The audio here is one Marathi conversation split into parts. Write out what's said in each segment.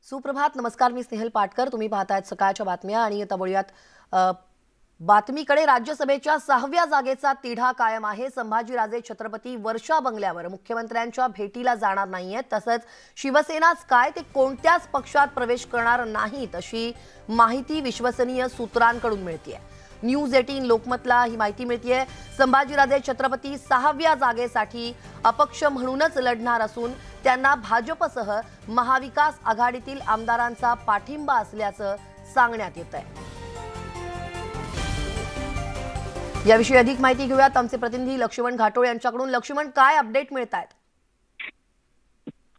सुप्रभात, नमस्कार. मी स्नेहल पाटकर. तुम्ही पाहतायत सकाळच्या बातम्या आणि आता वळूयात बातमीकडे. राज्यसभेच्या 6व्या जागेचा तिढा कायम आहे. संभाजीराजे छत्रपती वर्षा बंगल्यावर मुख्यमंत्र्यांच्या भेटीला जाणार नाहीयेत. तसंच शिवसेनाच काय ते कोणत्याच पक्षात प्रवेश करणार नाहीत अशी माहिती विश्वसनीय सूत्रांकडून मिळतेय. न्यूज 18 लोकमतला ही माहिती मिळतेय. संभाजीराजे छत्रपती 6व्या जागेसाठी अपक्ष म्हणूनच लढणार असून त्यांना भाजपसह महाविकास आघाडीतील आमदारांचा पाठिंबा असल्याचं सांगण्यात येतंय. याविषयी अधिक माहिती घेऊयात आमचे प्रतिनिधी लक्ष्मण घाटोळे यांच्याकडून. लक्ष्मण, काय अपडेट मिळतायत?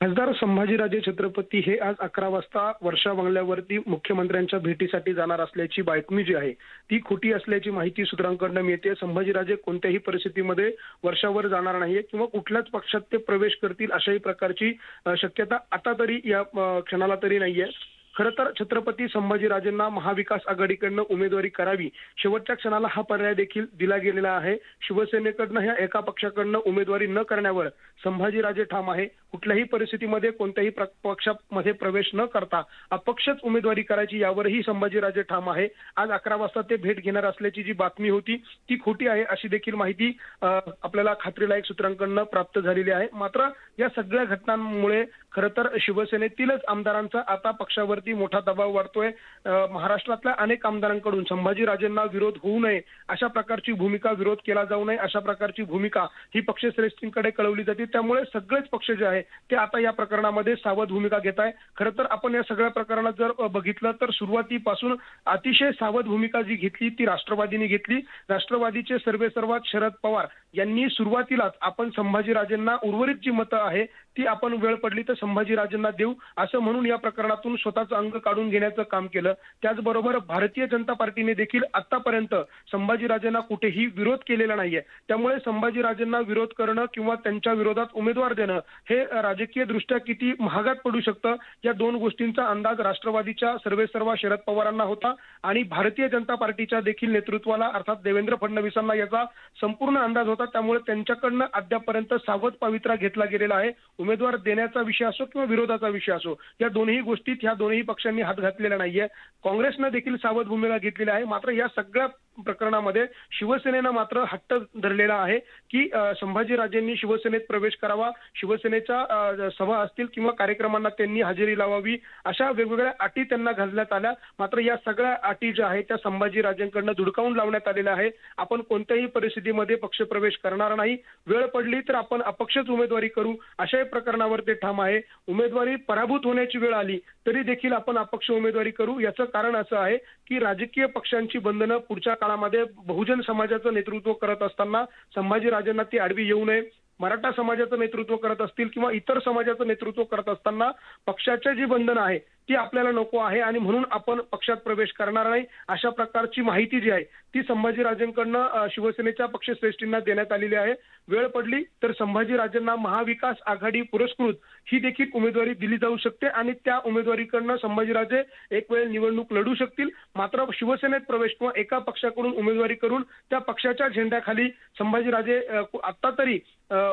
खासदार संभाजीराजे छत्रपती हे आज 11 वाजता वर्षा बंगल्यावरती मुख्यमंत्र्यांच्या भेटीसाठी जाणार असल्याची बातमी जी आहे ती खोटी असल्याची माहिती सूत्रांकडून मिळते. संभाजीराजे कोणत्याही परिस्थितीमध्ये वर्षावर जाणार नाहीये किंवा कुठल्याच पक्षात ते प्रवेश करतील अशाही प्रकारची शक्यता आता तरी या क्षणाला तरी नाहीये. खरं तर छत्रपती संभाजीराजेंना महाविकास आघाडीकडनं उमेदवारी करावी शेवटच्या क्षणाला हा पर्याय देखील दिला गेलेला आहे. शिवसेनेकडनं ह्या एका पक्षाकडनं उमेदवारी न करण्यावर संभाजीराजे ठाम आहे. कुठल्याही परिस्थितीमध्ये कोणत्याही पक्षामध्ये प्रवेश न करता अपक्षच उमेदवारी करायची यावरही संभाजीराजे ठाम आहे. आज 11 वाजता ते भेट घेणार असल्याची जी बातमी होती ती खोटी आहे अशी देखील माहिती आपल्याला खात्रीलायक सूत्रांकडनं प्राप्त झालेली आहे. मात्र या सगळ्या घटनांमुळे खरं तर शिवसेनेतीलच आमदारांचा आता पक्षावरती मोठा दबाव वाढतोय. महाराष्ट्रातल्या अनेक आमदारांकडून संभाजीराजेंना विरोध होऊ नये अशा प्रकारची भूमिका, विरोध केला जाऊ नये अशा प्रकारची भूमिका ही पक्षश्रेष्ठींकडे कळवली जाते. त्यामुळे सगळेच पक्ष जे आहे ते आता या प्रकरणामध्ये सावध भूमिका घेत आहे. खरं तर आपण या सगळ्या प्रकरणात जर बघितलं तर सुरुवातीपासून अतिशय सावध भूमिका जी घेतली ती राष्ट्रवादीने घेतली. राष्ट्रवादीचे सर्वेसर्वा शरद पवार यांनी सुरुवातीलाच आपण संभाजीराजेंना उर्वरित जी मतं आहे ती आपण वेळ पडली तर संभाजीराजेंना देऊ असं म्हणून या प्रकरणातून स्वतःचं अंग काढून घेण्याचं काम केलं. त्याचबरोबर भारतीय जनता पार्टीने देखील आतापर्यंत संभाजीराजेंना कुठेही विरोध केलेला नाहीये. त्यामुळे संभाजीराजेंना विरोध करणं किंवा त्यांच्या विरोधात उमेदवार देणं हे राजकीय दृष्ट्या किती महागात पडू शकतं या दोन गोष्टींचा अंदाज राष्ट्रवादीच्या सर्वेसर्वा शरद पवारांना होता आणि भारतीय जनता पार्टीच्या देखील नेतृत्वाला अर्थात देवेंद्र फडणवीसांना याचा संपूर्ण अंदाज होता. त्यामुळे त्यांच्याकडनं अद्यापर्यंत सावध पवित्रा घेतला गेलेला आहे. उमेदवार देण्याचा विषय असो किंवा विरोधाचा विषय असो या दोन्ही गोष्टीत ह्या दोन्ही पक्षांनी हात घातलेला नाहीये. काँग्रेसनं देखील सावध भूमिका घेतलेली आहे. मात्र या सगळ्या प्रकरणामध्ये शिवसेनेनं मात्र हट्ट धरलेला आहे की संभाजीराजेंनी शिवसेनेत प्रवेश करावा, शिवसेनेच्या सभा असतील किंवा कार्यक्रमांना त्यांनी हजेरी लावावी अशा वेगवेगळ्या अटी त्यांना घालण्यात आल्या. मात्र या सगळ्या अटी ज्या आहेत त्या संभाजीराजेंकडनं धुडकावून लावण्यात आलेल्या आहे. आपण कोणत्याही परिस्थितीमध्ये पक्षप्रवेश करणार नाही, वेळ पडली तर आपण अपक्षच उमेदवारी करू अशाही प्रकरणावर ते ठाम आहे. उमेदवारी पराभूत होण्याची वेळ आली तरी देखील आपण अपक्ष उमेदवारी करू. याचं कारण असं आहे की राजकीय पक्षांची बंधनं पुढच्या काळामध्ये बहुजन समाजाचं नेतृत्व करत असताना संभाजीराजेंना ती आडवी येऊ नये. मराठा समाजाचं नेतृत्व करत असतील किंवा इतर समाजाचं नेतृत्व करत असताना पक्षाच्या जी बंधनं आहे ती आपल्याला नको आहे आणि म्हणून आपण पक्षात प्रवेश करणार नाही अशा प्रकारची माहिती जी आहे ती संभाजीराजेंकडनं शिवसेनेच्या पक्षश्रेष्ठींना देण्यात आलेली आहे. वेळ पडली तर संभाजीराजेंना महाविकास आघाडी पुरस्कृत ही देखील उमेदवारी दिली जाऊ शकते आणि त्या उमेदवारीकडनं संभाजीराजे एक वेळ निवडणूक लढू शकतील. मात्र शिवसेनेत प्रवेश किंवा एका पक्षाकडून उमेदवारी करून त्या पक्षाच्या झेंड्याखाली संभाजीराजे आता तरी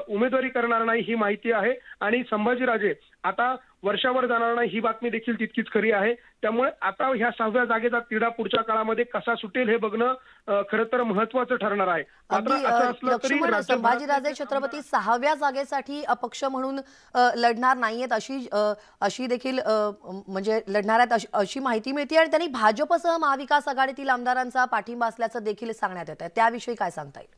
उमेदवारी करणार नाही ही माहिती आहे आणि संभाजीराजे आता वर्षावर जाणार नाही ही बातमी देखील तितकीच खरी आहे. त्यामुळे आता ह्या 6व्या जागेचा तिढा पुढच्या काळामध्ये कसा सुटेल हे बघणं खरं तर महत्वाचं ठरणार आहे. मात्र असं असलं तरी संभाजीराजे छत्रपती 6व्या जागेसाठी अपक्ष म्हणून लढणार नाहीयेत अशी देखील म्हणजे लढणार आहेत अशी माहिती मिळते आणि त्यांनी भाजपसह महाविकास आघाडीतील आमदारांचा पाठिंबा असल्याचं देखील सांगण्यात येत आहे. त्याविषयी काय सांगता येईल?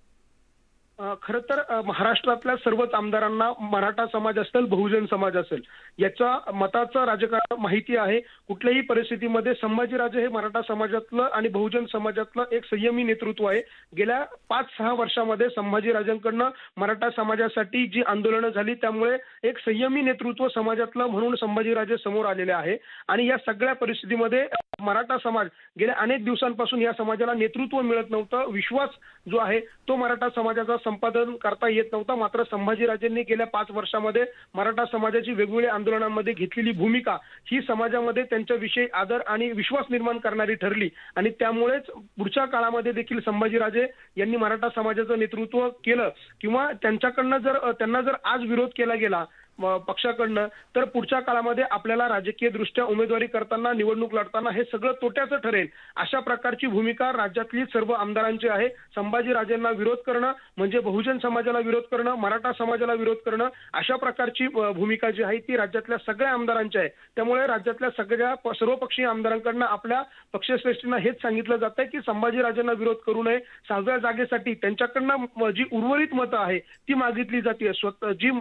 खरं तर महाराष्ट्रातल्या सर्वच आमदारांना मराठा समाज असेल बहुजन समाज असेल याचा मताचं राजकारण माहिती आहे. कुठल्याही परिस्थितीमध्ये संभाजीराजे हे मराठा समाजातलं आणि बहुजन समाजातलं एक संयमी नेतृत्व आहे. गेल्या 5-6 वर्षामध्ये संभाजीराजेंकडनं मराठा समाजासाठी जी आंदोलनं झाली त्यामुळे एक संयमी नेतृत्व समाजातलं म्हणून संभाजीराजे समोर आलेले आहे आणि या सगळ्या परिस्थितीमध्ये मराठा समाज गेल्या अनेक दिवसांपासून या समाजाला नेतृत्व मिळत नव्हतं. विश्वास जो आहे तो मराठा समाजाचा संपादन करता येत नव्हता. मात्र संभाजीराजेंनी गेल्या 5 वर्षामध्ये मराठा समाजाची वेगवेगळ्या आंदोलनांमध्ये घेतलेली भूमिका ही समाजामध्ये त्यांच्याविषयी आदर आणि विश्वास निर्माण करणारी ठरली आणि त्यामुळेच पुढच्या काळामध्ये देखील संभाजीराजे यांनी मराठा समाजाचं नेतृत्व केलं किंवा त्यांच्याकडनं त्यांना जर आज विरोध केला गेला पक्षाकडनं, तर पुढच्या काळामध्ये आपल्याला राजकीय दृष्ट्या उमेदवारी करताना, निवडणूक लढताना हे सगळं तोट्याचं ठरेल, अशा प्रकारची भूमिका राज्यातली सर्व आमदारांची आहे. संभाजीराजेंना विरोध करणं म्हणजे बहुजन समाजाला विरोध करणं, मराठा समाजाला विरोध करणं, अशा प्रकारची भूमिका जी आहे ती राज्यातल्या सगळ्या आमदारांची आहे. त्यामुळे राज्यातल्या सगळ्या सर्वपक्षीय आमदारांकडनं आपल्या पक्षश्रेष्ठींना हेच सांगितलं जातंय की संभाजीराजेंना विरोध करू नये. 6व्या जागेसाठी त्यांच्याकडनं जी उर्वरित मतं आहे ती मागितली जाते.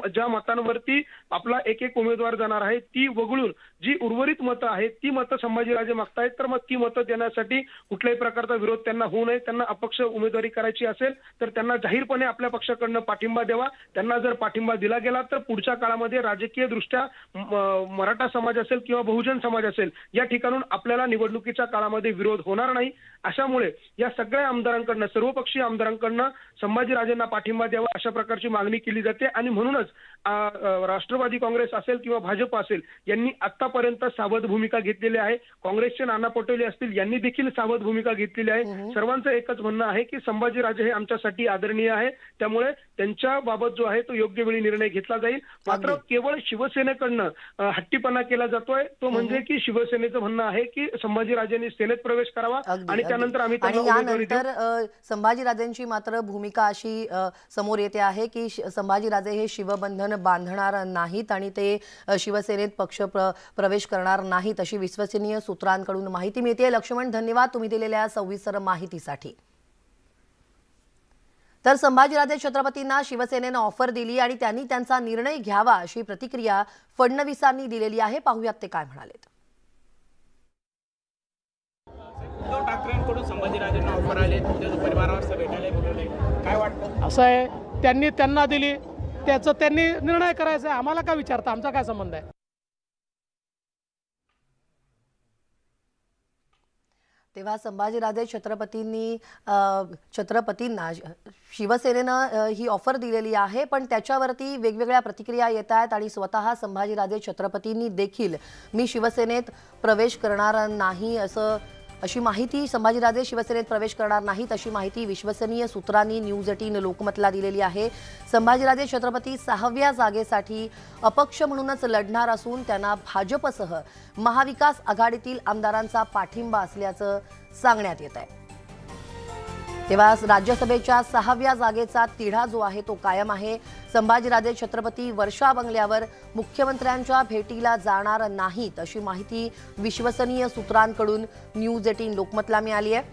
ज्या मतांवरती आपला एक एक उमेदवार जाणार आहे ती वगळून जी उर्वरित मतं आहेत ती मतं संभाजीराजे मागतायत, तर मग ती मतं देण्यासाठी कुठल्याही प्रकारचा विरोध त्यांना होऊ नये. त्यांना अपक्ष उमेदवारी करायची असेल तर त्यांना जाहीरपणे आपल्या पक्षाकडनं पाठिंबा द्यावा. त्यांना जर पाठिंबा दिला गेला तर पुढच्या काळामध्ये राजकीय दृष्ट्या मराठा समाज असेल किंवा बहुजन समाज असेल या ठिकाणून आपल्याला निवडणुकीच्या काळामध्ये विरोध होणार नाही. अशामुळे या सगळ्या आमदारांकडनं, सर्वपक्षीय आमदारांकडनं संभाजीराजेंना पाठिंबा द्यावा अशा प्रकारची मागणी केली जाते. आणि म्हणूनच राष्ट्रवादी काँग्रेस असेल किंवा भाजप असेल यांनी आतापर्यंत सावध भूमिका घेतलेली आहे. काँग्रेसचे नाना पटोले असतील यांनी देखील सावध भूमिका घेतलेली आहे. सर्वांचं एकच म्हणणं आहे की संभाजीराजे हे आमच्यासाठी आदरणीय आहे, त्यामुळे त्यांच्या बाबत जो आहे तो योग्य वेळी निर्णय घेतला जाईल. मात्र केवळ शिवसेनेकडनं हट्टीपणा केला जातोय तो म्हणजे की शिवसेनेचं म्हणणं आहे की संभाजीराजेंनी सेनेत प्रवेश करावा आणि त्यानंतर आम्ही यानंतर संभाजीराजेंची मात्र भूमिका अशी समोर येते आहे की संभाजीराजे हे शिवबंधन बांधणार नाहीत आणि ते शिवसेनेत पक्ष प्रवेश करणार नाहीत अशी विश्वसनीय सूत्रांकडून माहिती मिळते. लक्ष्मण, धन्यवाद तुम्ही दिलेल्या सविस्तर माहितीसाठी. तर संभाजीराजे छत्रपतींना शिवसेनेनं ऑफर दिली आणि त्यांनी त्यांचा निर्णय घ्यावा अशी प्रतिक्रिया फडणवीसांनी दिलेली आहे. पाहूयात ते काय म्हणालेत. उद्धव ठाकरेंकडून संभाजीराजेंना ऑफर आले, परिवारावर भेटायला बोलवले, काय वाटतं? असं आहे, त्यांनी त्यांना दिली, त्याचं त्यांनी निर्णय करायचा आहे, आम्हाला काय विचारता, आमचा काय संबंध आहे. तेव्हा संभाजीराजे छत्रपतींना शिवसेनेनं ही ऑफर दिलेली आहे, पण त्याच्यावरती वेगवेगळ्या प्रतिक्रिया येत आहेत आणि स्वतः संभाजीराजे छत्रपतींनी देखील मी शिवसेनेत प्रवेश करणार नाही अशी माहिती, संभाजीराजे शिवसेनेत प्रवेश करणार नाहीत अशी माहिती विश्वसनीय सूत्रांनी न्यूज 18 लोकमतला दिलेली आहे. संभाजीराजे छत्रपती 6व्या जागेसाठी अपक्ष म्हणूनच लढणार असून त्यांना भाजपसह महाविकास आघाडीतील आमदारांचा पाठिंबा असल्याचं सांगण्यात येत आहे. तेव्हा राज्यसभेच्या 6व्या जागेचा तिढा जो आहे तो कायम आहे. संभाजीराजे छत्रपती वर्षा बंगल्यावर मुख्यमंत्र्यांच्या भेटीला जाणार नाहीत अशी माहिती विश्वसनीय सूत्रांकडून न्यूज 18 लोकमतला मिळाली आहे.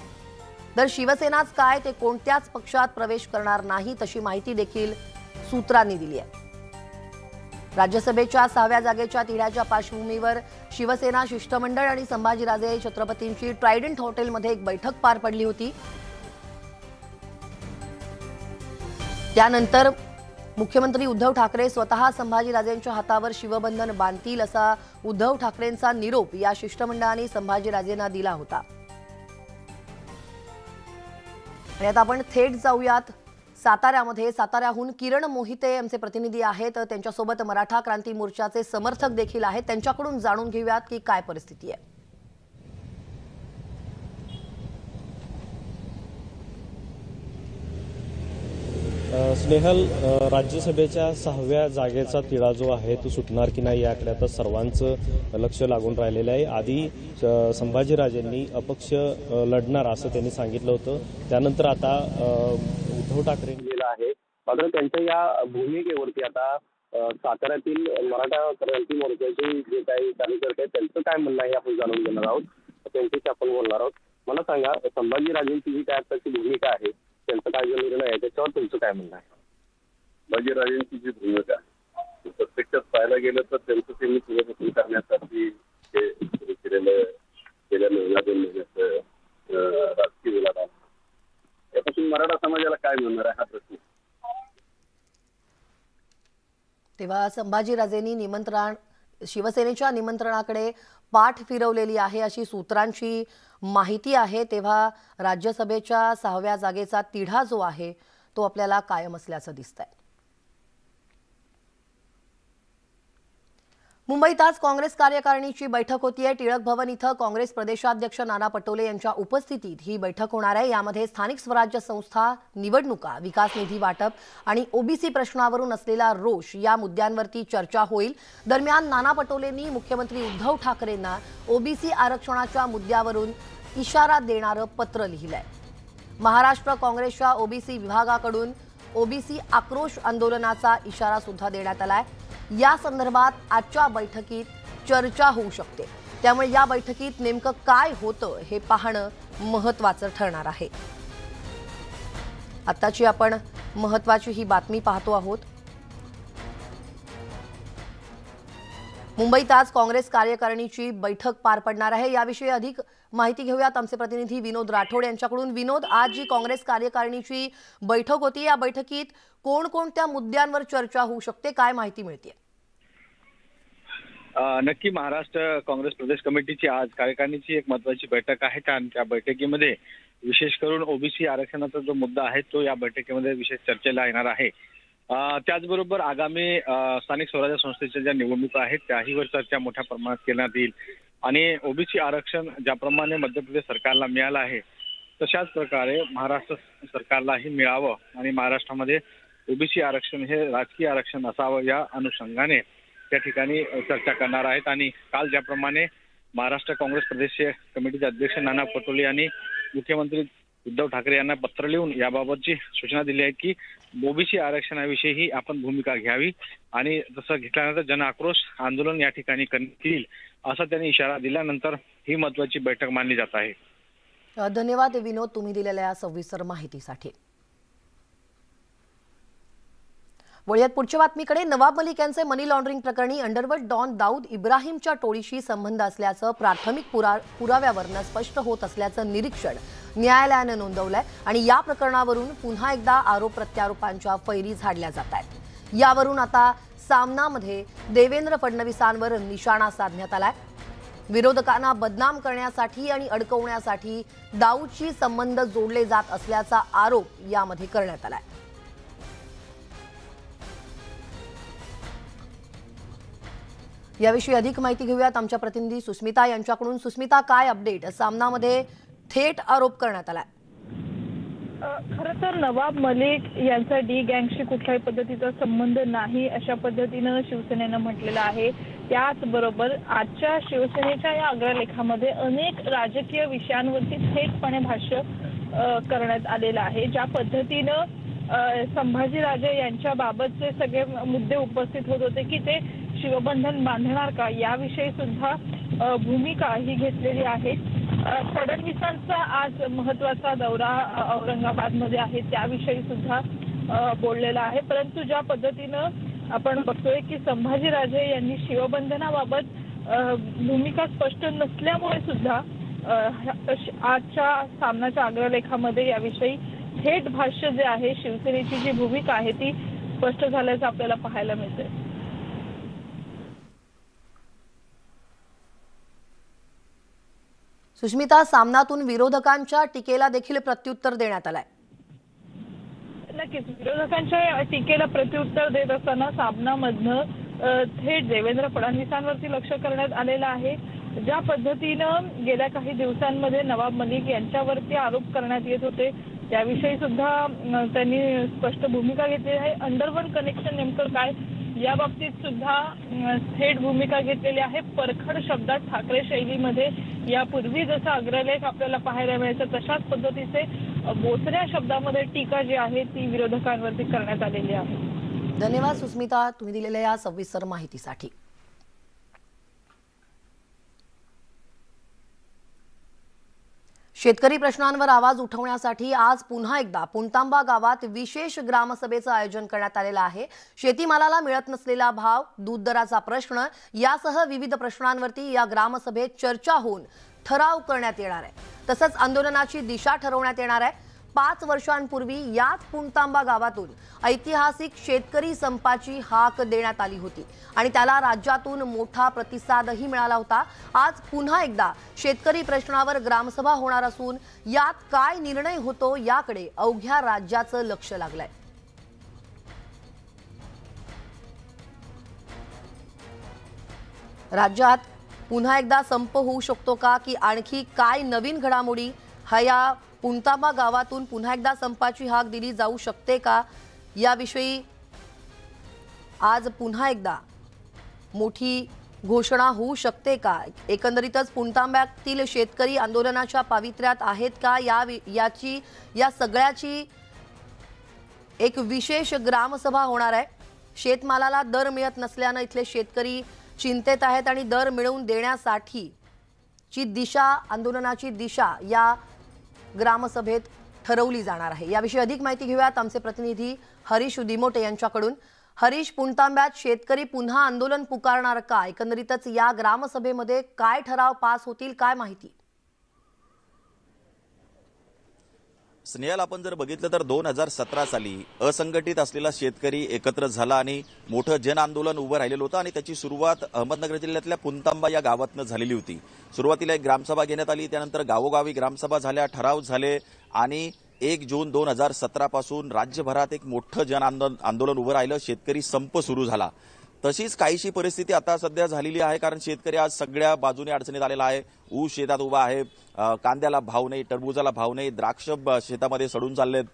तर शिवसेनाच काय ते कोणत्याच पक्षात प्रवेश करणार नाहीत अशी माहिती देखील सूत्रांनी दिली आहे. राज्यसभेच्या 6व्या जागेच्या तिढ्याच्या पार्श्वभूमीवर शिवसेना शिष्टमंडळ आणि संभाजीराजे छत्रपतींची ट्रायडंट हॉटेलमध्ये एक बैठक पार पडली होती. त्यानंतर मुख्यमंत्री उद्धव ठाकरे स्वतः संभाजीराजेंच्या हातावर शिवबंधन बांधतील असा उद्धव ठाकरेंचा निरोप या शिष्टमंडळाने संभाजीराजेंना दिला होता. आणि आता आपण थेट जाऊयात साताऱ्यामध्ये. साताऱ्याहून किरण मोहिते आमचे प्रतिनिधी आहेत, त्यांच्यासोबत मराठा क्रांती मोर्चाचे समर्थक देखील आहेत. त्यांच्याकडून जाणून घेऊयात की काय परिस्थिती आहे. स्नेहल, राज्यसभेच्या 6व्या जागेचा तिढा जो आहे तो सुटणार की नाही याकडे आता सर्वांचं लक्ष लागून राहिलेलं आहे. आधी संभाजीराजेंनी अपक्ष लढणार असं त्यांनी सांगितलं होतं, त्यानंतर आता उद्धव ठाकरे गेला आहे. मात्र त्यांच्या या भूमिकेवरती आता साताऱ्यातील मराठा क्रांती मोर्चाचे जे काही कार्यकर्ते आहेत त्यांचं काय म्हणणं आहे आपण जाणून घेणार आहोत, त्यांच्याशी आपण बोलणार आहोत. मला सांगा, संभाजीराजेंची जी काय आताची भूमिका आहे, त्यांचा काय जो निर्णय आहे त्याच्यावर तुमचं काय म्हणणं आहे? संभाजीराजेंची जी भूमिका प्रत्यक्षात पाहायला गेलं तर त्यांचं त्यांनी पुनर्वसन करण्यासाठी हे सुरू केलेलं गेल्या महिना 2 महिन्याचं राजकीय विवाद यापासून मराठा समाजाला काय मिळणार आहे हा प्रश्न. तेव्हा संभाजीराजेंनी शिवसेनेच्या निमंत्रणाकडे पाठ फिरवलेली आहे अशी सूत्रांची माहिती आहे. तेव्हा राज्यसभेच्या 6व्या जागेचा तिढा जो आहे तो आपल्याला कायम असल्याचं दिसतंय. मुंबईत आज काँग्रेस कार्यकारिणीची बैठक होतीये। टिळक भवन इथं काँग्रेस प्रदेशाध्यक्ष नाना पटोले यांच्या उपस्थितीत ही बैठक होणार आहे। यामध्ये स्थानिक स्वराज्य संस्था, निवडणुका, विकास निधी वाटप आणि ओबीसी प्रश्नावरून असलेला रोष या मुद्द्यांवरती चर्चा होईल। दरम्यान नाना पटोलेंनी मुख्यमंत्री उद्धव ठाकरेंना ओबीसी आरक्षणाच्या मुद्द्यावरून इशारा देणारं पत्र लिहिलंय। महाराष्ट्र काँग्रेसच्या ओबीसी विभागाकडून ओबीसी आक्रोश आंदोलनाचा इशारा सुद्धा देण्यात आलाय। या संदर्भात आजच्या बैठकीत चर्चा होऊ शकते, त्यामुळे या बैठकीत नेमकं काय होतं हे पाहणं महत्त्वाचं ठरणार आहे। आताची आपण महत्त्वाची ही बातमी पाहतो आहोत। मुंबईत आज काँग्रेस कार्यकारिणीची बैठक पार पडणार आहे। याविषयी अधिक माहिती घेऊयात आमचे प्रतिनिधी विनोद राठोड यांच्याकडून। विनोद, आज जी काँग्रेस कार्यकारिणीची बैठक होती, या बैठकीत कोणकोणत्या मुद्द्यांवर चर्चा होऊ शकते, काय माहिती मिळते? नक्की महाराष्ट्र काँग्रेस प्रदेश कमिटीची आज कार्यकारिणीची एक महत्त्वाची बैठक आहे। त्या बैठकीमध्ये विशेष करून ओबीसी आरक्षणाचा जो मुद्दा आहे तो या बैठकीमध्ये विशेष चर्चेला येणार आहे। त्याचबरोबर आगामी स्थानिक स्वराज्य संस्थेच्या ज्या निवडणुका आहेत त्याहीवर चर्चा मोठ्या प्रमाणात करण्यात येईल आणि ओबीसी आरक्षण ज्याप्रमाणे मध्य प्रदेश सरकारला मिळालं आहे तशाच प्रकारे महाराष्ट्र सरकारलाही मिळावं आणि महाराष्ट्रामध्ये ओबीसी आरक्षण हे राजकीय आरक्षण असावं या अनुषंगाने त्या ठिकाणी चर्चा करणार आहेत। आणि काल ज्याप्रमाणे महाराष्ट्र काँग्रेस प्रदेश कमिटीचे अध्यक्ष नाना पटोले यांनी मुख्यमंत्री उद्धव ठाकरे यांना पत्र लिहून याबाबतची सूचना दिली आहे की ओबीसी आरक्षणाविषयी आपण भूमिका घ्यावी आणि तसं घेतल्यानंतर जन आक्रोश आंदोलन या ठिकाणी करण्यात येईल असा त्यांनी इशारा दिल्यानंतर ही महत्त्वाची बैठक मानली जात आहे। धन्यवाद विनोद, तुम्ही दिलेल्या सविस्तर माहितीसाठी। वळूयात पुढच्या बातमीकडे। नवाब मलिक यांचे मनी लॉन्ड्रिंग प्रकरणी अंडरवर्ल्ड डॉन दाऊद इब्राहिमच्या टोळीशी संबंध असल्याचं प्राथमिक पुराव्यावरून स्पष्ट होत असल्याचं निरीक्षण न्यायालयानं नोंदवलंय आणि या प्रकरणावरून पुन्हा एकदा आरोप प्रत्यारोपांच्या फैरी झाडल्या जात आहेत। यावरून आता सामनामध्ये देवेंद्र फडणवीसांवर निशाणा साधण्यात आलाय। विरोधकांना बदनाम करण्यासाठी आणि अडकवण्यासाठी दाऊदशी संबंध जोडले जात असल्याचा आरोप यामध्ये करण्यात आलाय। याविषयी अधिक माहिती घेऊयात आमच्या प्रतिनिधी सुस्मिता यांच्याकडून। सुस्मिता, काय अपडेट? सामनामध्ये थेट आरोप करण्यात आलाय। खरं तर नवाब मलिक यांचा डी गँगशी कुठल्याही पद्धतीचा संबंध नाही अशा पद्धतीनं शिवसेनेनं म्हटलेलं आहे। त्याचबरोबर आजच्या शिवसेनेच्या या अग्रलेखामध्ये अनेक राजकीय विषयांवरती थेटपणे भाष्य करण्यात आलेलं आहे। ज्या पद्धतीनं संभाजीराजे यांच्या बाबतचे सगळे मुद्दे उपस्थित होत होते की ते शिवबंधन बांधणार का याविषयी सुद्धा भूमिका ही घेतलेली आहे। फडणवीसांचा आज महत्त्वाचा दौरा औरंगाबादमध्ये आहे, त्याविषयी सुद्धा बोललेला आहे। परंतु ज्या पद्धतीनं आपण बघतोय की संभाजीराजे यांनी शिवबंधनाबाबत भूमिका स्पष्ट नसल्यामुळे सुद्धा आजच्या सामनाच्या अग्रलेखामध्ये याविषयी थेट भाष्य जे आहे, शिवसेनेची जी भूमिका आहे ती स्पष्ट झाल्याचं आपल्याला पाहायला मिळते। सुष्मिता, सामनातून विरोधकांच्या टीकेला देखील प्रत्युत्तर देण्यात आलंय। नक्कीच विरोधकांच्या टीकेला प्रत्युत्तर देत असताना सामनामधनं थेट देवेंद्र फडणवीसांवरती लक्ष करण्यात आलेलं आहे। ज्या पद्धतीनं गेल्या काही दिवसांमध्ये नवाब मलिक यांच्यावरती आरोप करण्यात येत होते त्याविषयी सुद्धा त्यांनी स्पष्ट भूमिका घेतली आहे। अंडरवर्ल्ड कनेक्शन नेमकं काय या बाबतीत सुद्धा थेट भूमिका घेतलेली आहे। परखड शब्दात ठाकरे शैलीमध्ये यापूर्वी जसा अग्रलेख आपल्याला पाहायला मिळायचा तशाच पद्धतीचे बोचऱ्या शब्दामध्ये टीका जी आहे ती विरोधकांवरती करण्यात आलेली आहे। धन्यवाद सुस्मिता, तुम्ही दिलेल्या या सविस्तर माहितीसाठी। शेतकरी प्रश्नांवर आवाज उठवण्यासाठी आज पुन्हा एकदा पुणतांबा गावात विशेष ग्रामसभेचं आयोजन करण्यात आलेलं आहे। शेतीमालाला मिळत नसलेला भाव, दूध दराचा प्रश्न यासह विविध प्रश्नांवरती या ग्रामसभेत चर्चा होऊन ठराव करण्यात येणार आहे। तसंच आंदोलनाची दिशा ठरवण्यात येणार आहे। 5 वर्षांपूर्वी याच पुणतांबा गावातून ऐतिहासिक शेतकरी संपाची हाक देण्यात आली होती आणि त्याला राज्यातून मोठा प्रतिसादही मिळाला होता। आज पुन्हा एकदा शेतकरी प्रश्नावर ग्रामसभा होणार असून यात काय निर्णय होतो याकडे अवघ्या राज्याचं लक्ष लागलंय। राज्यात पुन्हा एकदा संप होऊ शकतो का, की आणखी काय नवीन घडामोडी हा या पुणतांबा गावातून पुन्हा एकदा संपाची हाक दिली जाऊ शकते का, याविषयी आज पुन्हा एकदा मोठी घोषणा होऊ शकते का? एकंदरीतच पुणतांब्यातील शेतकरी आंदोलनाच्या पावित्र्यात आहेत का, या सगळ्याची एक विशेष ग्रामसभा होणार आहे। शेतमालाला दर मिळत नसल्याने इथले शेतकरी चिंतेत आहेत आणि दर मिळवून देण्यासाठीची दिशा, आंदोलनाची दिशा या ग्रामसभेत ठरवली जाणार आहे। याविषयी अधिक माहिती घेऊयात आमचे प्रतिनिधी हरीश दिमोटे यांच्याकडून। हरीश, पुणतांब्यात शेतकरी पुन्हा आंदोलन पुकारणार का? एकंदरीतच या ग्रामसभेमध्ये काय ठराव पास होतील, काय माहिती? स्नेहल, आपण जर बघितलं तर 2017 साली असंघटित असलेला शेतकरी एकत्र झाला आणि मोठं जन आंदोलन उभं राहिलेलं होतं आणि त्याची सुरुवात अहमदनगर जिल्ह्यातल्या पुणतांबा या गावातनं झालेली होती। सुरुवातीला एक ग्रामसभा घेण्यात आली, त्यानंतर गावोगावी ग्रामसभा झाल्या, ठराव झाले आणि 1 जून 2017 पासून राज्यभरात एक मोठं जन आंदोलन उभं राहिलं, शेतकरी संप सुरू झाला। तशीच काहीशी परिस्थिती आता सध्या झालेली आहे, कारण शेतकरी आज सगळ्या बाजूने अडचणीत आलेला आहे। ऊस शेतात उभा आहे, कांद्याला भाव नाही, टरबूजाला भाव नाही, द्राक्ष शेतामध्ये सडून चाललेत,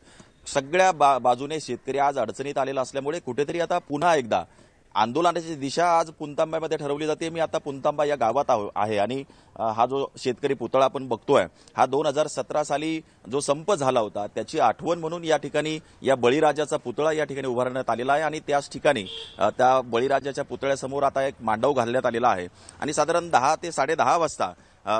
सगळ्या बाजूने शेतकरी आज अडचणीत आलेला असल्यामुळे कुठेतरी आता पुन्हा एकदा आंदोलनाची दिशा आज पुणतांब्यामध्ये ठरवली जाते। मी आता पुणतांबा या गावात आहे आणि हा जो शेतकरी पुतळा आपण बघतोय हा 2017 साली जो संप झाला होता त्याची आठवण म्हणून या ठिकाणी या बळीराजाचा पुतळा या ठिकाणी उभारण्यात आलेला आहे आणि त्याच ठिकाणी त्या बळीराजाच्या पुतळ्यासमोर आता एक मांडव घालण्यात आलेला आहे आणि साधारण 10 ते 10:30 वाजता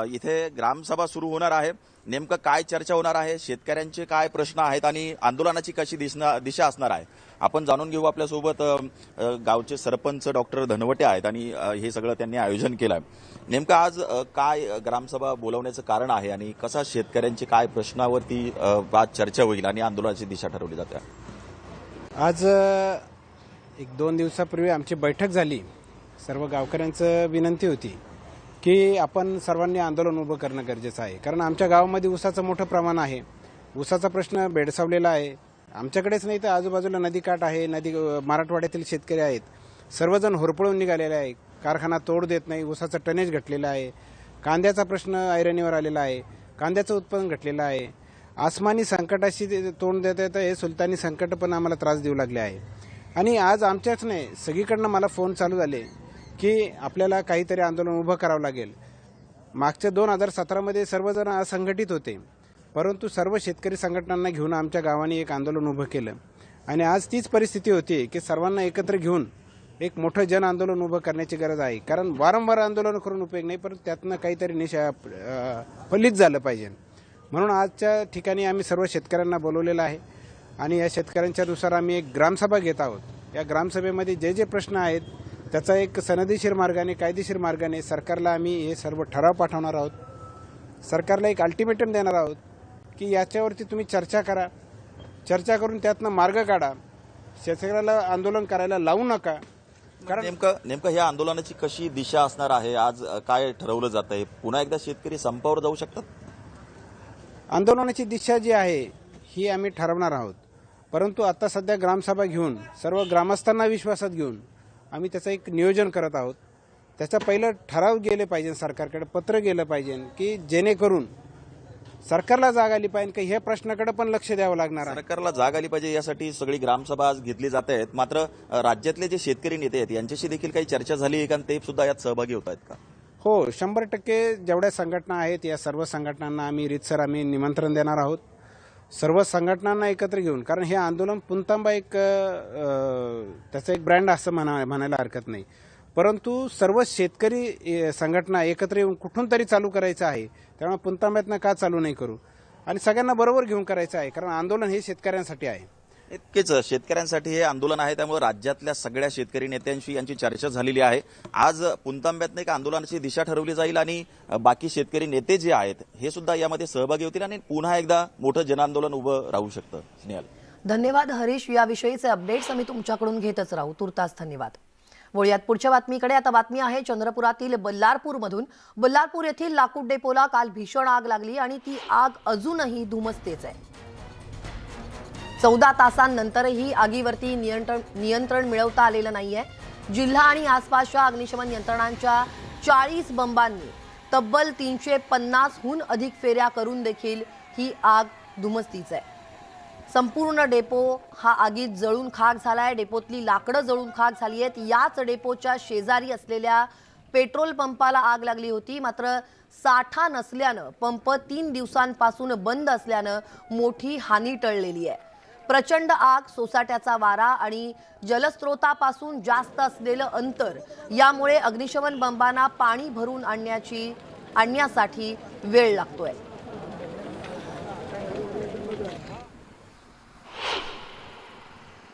इथे ग्रामसभा सुरू होणार आहे। नेमकं काय चर्चा होणार आहे, शेतकऱ्यांचे काय प्रश्न आहेत आणि आंदोलनाची कशी दिशा असणार आहे, आपण जाणून घेऊ। आपल्यासोबत गावचे सरपंच डॉक्टर धनवटे आहेत आणि हे सगळं त्यांनी आयोजन केलं आहे। नेमकं आज काय ग्रामसभा बोलवण्याचं कारण आहे आणि कसा शेतकऱ्यांचे काय प्रश्नावरती आज चर्चा होईल आणि आंदोलनाची दिशा ठरवली जाते? आज 1-2 दिवसापूर्वी आमची बैठक झाली। सर्व गावकऱ्यांचं विनंती होती की आपण सर्वांनी आंदोलन उभं करणं गरजेचं आहे, कारण आमच्या गावामध्ये ऊसाचं मोठं प्रमाण आहे, ऊसाचा प्रश्न भेडसावलेला आहे। आमच्याकडेच नाही तर आजूबाजूला नदीकाठ आहे, मराठवाड्यातील शेतकरी आहेत, सर्वजण होरपळून निघालेले आहे, कारखाना तोड देत नाही, ऊसाचं टनेज घटलेलं आहे, कांद्याचा प्रश्न ऐरणीवर आलेला आहे, कांद्याचं उत्पादन घटलेलं आहे, आसमानी संकटाशी तोंड देता येतं हे सुलतानी संकट पण आम्हाला त्रास देऊ लागले आहे। आणि आज आमच्याच नाही सगळीकडनं मला फोन चालू झाले की आपल्याला काहीतरी आंदोलन उभं करावं लागेल। मागच्या 2017 सर्वजण असंघटित होते, परंतु सर्व शेतकरी संघटनांना घेऊन आमच्या गावाने एक आंदोलन उभं केलं आणि आज तीच परिस्थिती होती की सर्वांना एकत्र घेऊन एक मोठं जन आंदोलन उभं करण्याची गरज आहे, कारण वारंवार आंदोलन करून उपयोग नाही, पण त्यातनं काहीतरी फलित झालं पाहिजे। म्हणून आजच्या ठिकाणी आम्ही सर्व शेतकऱ्यांना बोलवलेलं आहे आणि या शेतकऱ्यांच्यानुसार आम्ही एक ग्रामसभा घेत आहोत। या ग्रामसभेमध्ये जे जे प्रश्न आहेत त्याचा एक सनदीशीर मार्गाने, कायदेशीर मार्गाने सरकारला आम्ही हे सर्व ठराव पाठवणार आहोत, सरकारला एक अल्टिमेटम देणार आहोत की याच्यावरती तुम्ही चर्चा करा, चर्चा करून त्यातनं मार्ग काढा, शेतकऱ्याला आंदोलन करायला लावू नका। कारण नेमकं ह्या आंदोलनाची कशी दिशा असणार आहे, आज काय ठरवलं जात आहे, पुन्हा एकदा शेतकरी संपावर जाऊ शकतात? आंदोलनाची दिशा जी आहे ही आम्ही ठरवणार आहोत, परंतु आता सध्या ग्रामसभा घेऊन सर्व ग्रामस्थांना विश्वासात घेऊन आम्ही त्याचं एक नियोजन करत आहोत। त्याचा पहिलं ठराव गेले पाहिजे, सरकारकडे पत्र गेलं पाहिजे की जेणेकरून सरकारला जाग आली पाहिजे की ह्या प्रश्नाकडे पण लक्ष द्यावं लागणार आहे। सरकारला जाग आली पाहिजे यासाठी सगळी ग्रामसभा आज घेतली जात आहेत, मात्र राज्यातले जे शेतकरी नेते आहेत यांच्याशी देखील काही चर्चा झाली आहे का, ते सुद्धा यात सहभागी होत आहेत का? हो, 100% जेवढ्या संघटना आहेत या सर्व संघटनांना आम्ही रीतसर निमंत्रण देणार आहोत, सर्व संघटनांना एकत्र घेऊन, कारण हे आंदोलन पुणतांबा एक त्याचं एक ब्रँड असं म्हणायला हरकत नाही, परंतु सर्व शेतकरी संघटना एकत्र येऊन कुठून तरी चालू करायचं आहे। त्यामुळे पुणतांब्यातनं का चालू नाही करू आणि सगळ्यांना बरोबर घेऊन करायचं आहे, कारण आंदोलन हे शेतकऱ्यांसाठी आहे। इतकेच शेतकऱ्यांसाठी हे आंदोलन आहे, त्यामुळे राज्यातल्या सगळ्या शेतकरी नेत्यांशी यांची चर्चा झालेली आहे। आज पुणतांब्यातनं एक आंदोलनाची दिशा ठरवली जाईल आणि बाकी शेतकरी नेते जे आहेत हे सुद्धा यामध्ये सहभागी होतील आणि पुन्हा एकदा मोठं जनांदोलन उभं राहू शकतं। स्नेहल, धन्यवाद हरीश, याविषयीचे अपडेट्स आम्ही तुमच्याकडून घेतच राहू। तुर्तास धन्यवाद। वळूयात पुढच्या बातमीकडे। आता बातमी आहे चंद्रपुरातील बल्लारपूरमधून। बल्लारपूर येथील लाकूड डेपोला काल भीषण आग लागली आणि ती आग अजूनही धुमसतेच आहे। 14 तासांनंतरही आगीवरती नियंत्रण मिळवता आलेलं नाहीये। जिल्हा आणि आसपासच्या अग्निशमन यंत्रणांच्या 40 बंबांनी तब्बल 350हून अधिक फेऱ्या करून देखील ही आग धुमसतीच आहे। संपूर्ण डेपो हा आगीत जळून खाक झालाय। डेपोतली लाकडं जळून खाक झाली आहेत। याच डेपोच्या शेजारी असलेल्या पेट्रोल पंपाला आग लागली होती, मात्र साठा नसल्यानं पंप 3 दिवसांपासून बंद असल्यानं मोठी हानी टळलेली आहे। प्रचंड आग, सोसाट्याचा वारा आणि जलस्रोतापासून जास्त असलेलं अंतर यामुळे अग्निशमन बंबांना पाणी भरून आणण्यासाठी वेळ लागतोय।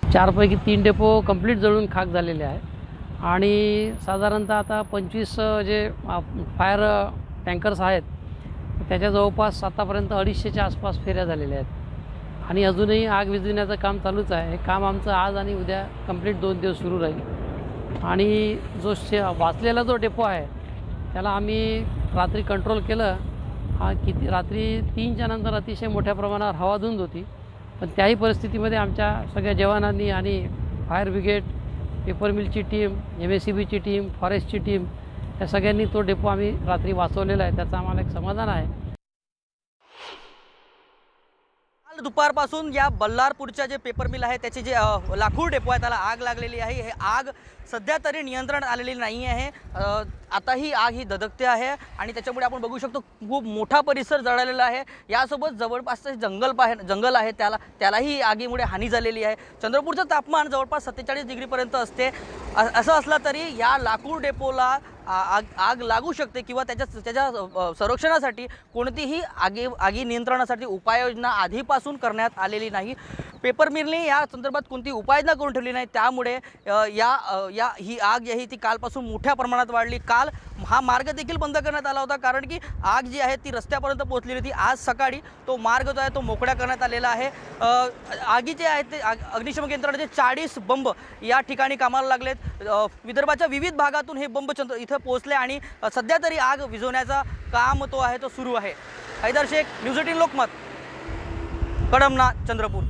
चारपैकी 3 डेपो कंप्लीट जळून खाक झालेले आहे आणि साधारणतः आता 25 जे फायर टँकर्स आहेत त्याच्या जवळपास आतापर्यंत 250च्या आसपास फेऱ्या झालेल्या आहेत आणि अजूनही आग विझवण्याचं काम चालूच आहे। हे काम आमचं आज आणि उद्या कंप्लीट 2 दिवस सुरू राहील आणि जो वाचलेला जो डेपो आहे त्याला आम्ही रात्री कंट्रोल केलं। रात्री 3च्या नंतर अतिशय मोठ्या प्रमाणावर हवाधुंद होती, पण त्याही परिस्थितीमध्ये आमच्या सगळ्या जवानांनी आणि फायर ब्रिगेड, पेपर मिलची टीम, MSCBची टीम, फॉरेस्टची टीम या सगळ्यांनी तो डेपो आम्ही रात्री वाचवलेला आहे, त्याचं आम्हाला एक समाधान आहे। काल दुपारपासून या बल्लारपूरच्या जे पेपर मिल आहे त्याचे जे लाकूड डेपो आहे त्याला आग लागलेली आहे। हे आग सध्या तरी नियंत्रण आलेली नाही आहे। आता ही आग ही धधकते आहे आणि त्याच्यामुळे आपण बघू शकतो खूप मोठा परिसर जळालेला आहे। यासोबत जवळपासचे जंगल आहे त्यालाही आगीमुळे हानी झालेली आहे। चंद्रपूरचं तापमान जवळपास 47 डिग्रीपर्यंत असते। असं असलं तरी या लाकूड डेपोला आग लागू शकते किंवा त्याच्या संरक्षणासाठी कोणतीही आगी नियंत्रणासाठी उपाययोजना आधीपासून करण्यात आलेली नाही। पेपर मिलने या संदर्भात कोणती उपाययोजना करून ठेवली नाही, त्यामुळे ही आग आहे ती कालपासून मोठ्या प्रमाणात वाढली। काल हा मार्ग देखील बंद करण्यात आला होता, कारण की आग जी आहे ती रस्त्यापर्यंत पोहोचलेली होती। आज सकाळी तो मार्ग जो आहे तो मोकळा करण्यात आलेला आहे। आगीचे आहेत ते अग्निशमन यंत्रणेचे 40 बंब या ठिकाणी कामाला लागलेत। विदर्भाच्या विविध भागातून हे बंब इथं पोहोचले आणि सध्या तरी आग विझवण्याचा काम तो आहे तो सुरू आहे। हैदर शेख, न्यूज 18 लोकमत, कडमना, चंद्रपूर।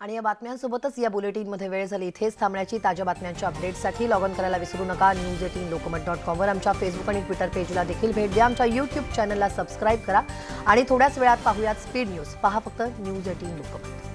आणि या बातम्यांसोबतच या बुलेटिनमध्ये वेळ झाली इथेच थांबण्याची। ताज्या बातम्यांच्या अपडेट्ससाठी लॉग ऑन करायला विसरू नका news18lokamat.com वर। आमच्या फेसबुक आणि ट्विटर पेजला देखील भेट द्या। आमच्या YouTube चॅनलला सबस्क्राईब करा आणि थोड्याच वेळात पाहूयात स्पीड न्यूज। पहा फक्त न्यूज 18 लोकमत।